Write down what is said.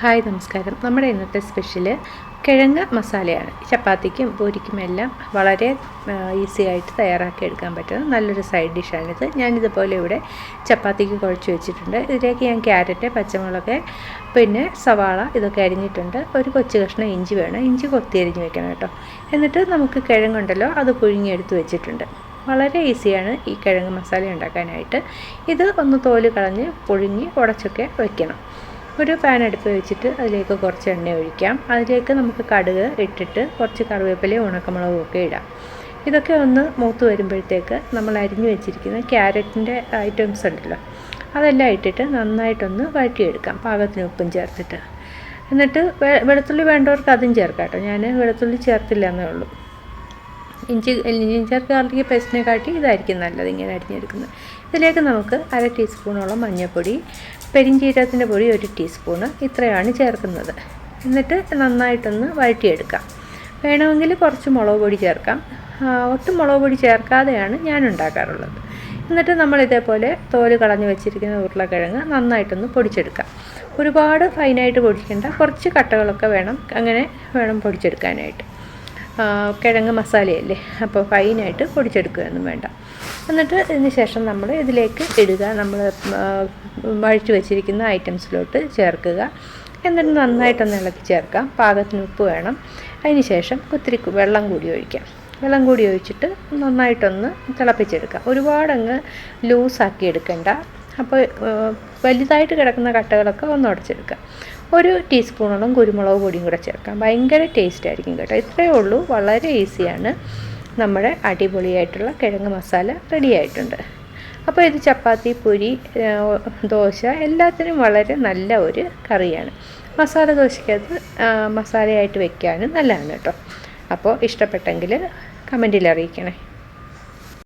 Hi നമസ്കാരം. നമ്മുടെ ഇന്നത്തെ സ്പെഷ്യൽ കിഴങ്ങ് മസാലയാണ്. ചപ്പാത്തിക്കും പൂരിക്കുമെല്ലാം വളരെ ഈസി ആയിട്ട് തയ്യാറാക്കി എടുക്കാൻ പറ്റുന്ന നല്ലൊരു സൈഡ് ഡിഷാണിത്. ഞാനിതുപോലെ ഇവിടെ ചപ്പാത്തിക്ക് കുഴച്ച് വെച്ചിട്ടുണ്ട്. ഇതിലേക്ക് ഞാൻ ക്യാരറ്റ്, പച്ചമുളക്, പിന്നെ സവാള ഇതൊക്കെ അരിഞ്ഞിട്ടുണ്ട്. ഒരു കൊച്ചു കഷ്ണം ഇഞ്ചി വേണം. ഇഞ്ചി കൊത്തി അരിഞ്ഞ് വെക്കണം കേട്ടോ. എന്നിട്ട് നമുക്ക് കിഴങ്ങുണ്ടല്ലോ അത് പുഴുങ്ങിയെടുത്ത് വെച്ചിട്ടുണ്ട്. വളരെ ഈസിയാണ് ഈ കിഴങ്ങ് മസാല ഉണ്ടാക്കാനായിട്ട്. ഇത് ഒന്ന് തോല് കളഞ്ഞ് പുഴുങ്ങി ഉടച്ചൊക്കെ വയ്ക്കണം. ഒരു പാൻ അടുപ്പ് വെച്ചിട്ട് അതിലേക്ക് കുറച്ച് എണ്ണ ഒഴിക്കാം. അതിലേക്ക് നമുക്ക് കടുക് ഇട്ടിട്ട് കുറച്ച് കറിവേപ്പിലയും ഉണക്കമുളകും ഒക്കെ ഇടാം. ഇതൊക്കെ ഒന്ന് മൂത്ത് വരുമ്പോഴത്തേക്ക് നമ്മൾ അരിഞ്ഞു വെച്ചിരിക്കുന്ന ക്യാരറ്റിൻ്റെ ഐറ്റംസ് ഉണ്ടല്ലോ അതെല്ലാം ഇട്ടിട്ട് നന്നായിട്ടൊന്ന് വഴറ്റിയെടുക്കാം, പാകത്തിന് ഉപ്പും ചേർത്തിട്ട്. എന്നിട്ട് വെളുത്തുള്ളി വേണ്ടവർക്ക് അതും ചേർക്കാം കേട്ടോ. ഞാൻ വെളുത്തുള്ളി ചേർത്തില്ല എന്നേ ഉള്ളൂ. ജിഞ്ചർ ഗാർലിക് പേസ്റ്റിനെ കാട്ടി ഇതായിരിക്കും നല്ലത് ഇങ്ങനെ അരിഞ്ഞെടുക്കുന്നത്. ഇതിലേക്ക് നമുക്ക് 1/2 ടീസ്പൂണോളം മഞ്ഞൾപ്പൊടി, പെരിഞ്ചീരകത്തിൻ്റെ പൊടി 1 ടീസ്പൂണ് ഇത്രയാണ് ചേർക്കുന്നത്. എന്നിട്ട് നന്നായിട്ടൊന്ന് വഴറ്റിയെടുക്കാം. വേണമെങ്കിൽ കുറച്ച് മുളക് പൊടി ചേർക്കാം. ഒട്ടും മുളക് പൊടി ചേർക്കാതെയാണ് ഞാൻ ഉണ്ടാക്കാറുള്ളത്. എന്നിട്ട് നമ്മൾ ഇതേപോലെ തോല് കളഞ്ഞ് വെച്ചിരിക്കുന്ന ഉരുളക്കിഴങ്ങ് നന്നായിട്ടൊന്ന് പൊടിച്ചെടുക്കാം. ഒരുപാട് ഫൈനായിട്ട് പൊടിക്കേണ്ട, കുറച്ച് കട്ടകളൊക്കെ വേണം, അങ്ങനെ വേണം പൊടിച്ചെടുക്കാനായിട്ട്. കിഴങ്ങ് മസാലയല്ലേ, അപ്പോൾ ഫൈനായിട്ട് പൊടിച്ചെടുക്കുകയൊന്നും വേണ്ട. എന്നിട്ട് ഇതിന് ശേഷം നമ്മൾ ഇതിലേക്ക് ഇടുക. നമ്മൾ വഴിച്ച് വെച്ചിരിക്കുന്ന ഐറ്റംസിലോട്ട് ചേർക്കുക. എന്നിട്ട് നന്നായിട്ടൊന്ന് ഇളക്കി ചേർക്കാം. പാകത്തിന് ഉപ്പ് വേണം. അതിന് ശേഷം ഒത്തിരി വെള്ളം കൂടി ഒഴിക്കാം. വെള്ളം കൂടി ഒഴിച്ചിട്ട് നന്നായിട്ടൊന്ന് തിളപ്പിച്ചെടുക്കാം. ഒരുപാടങ്ങ് ലൂസാക്കി എടുക്കണ്ട. അപ്പോൾ വലുതായിട്ട് കിടക്കുന്ന കട്ടകളൊക്കെ ഒന്ന് ഉടച്ചെടുക്കാം. 1 ടീസ്പൂണോളം കുരുമുളക് പൊടിയും കൂടെ ചേർക്കാം. ഭയങ്കര ടേസ്റ്റ് ആയിരിക്കും കേട്ടോ. ഇത്രയേ ഉള്ളൂ, വളരെ ഈസിയാണ്. നമ്മുടെ അടിപൊളിയായിട്ടുള്ള കിഴങ്ങ് മസാല റെഡി ആയിട്ടുണ്ട്. അപ്പോൾ ഇത് ചപ്പാത്തി, പൂരി, ദോശ എല്ലാത്തിനും വളരെ നല്ല ഒരു കറിയാണ്. മസാല ദോശയ്ക്കകത്ത് മസാലയായിട്ട് വെക്കാനും നല്ലതാണ് കേട്ടോ. അപ്പോൾ ഇഷ്ടപ്പെട്ടെങ്കിൽ കമൻറ്റിൽ അറിയിക്കണേ.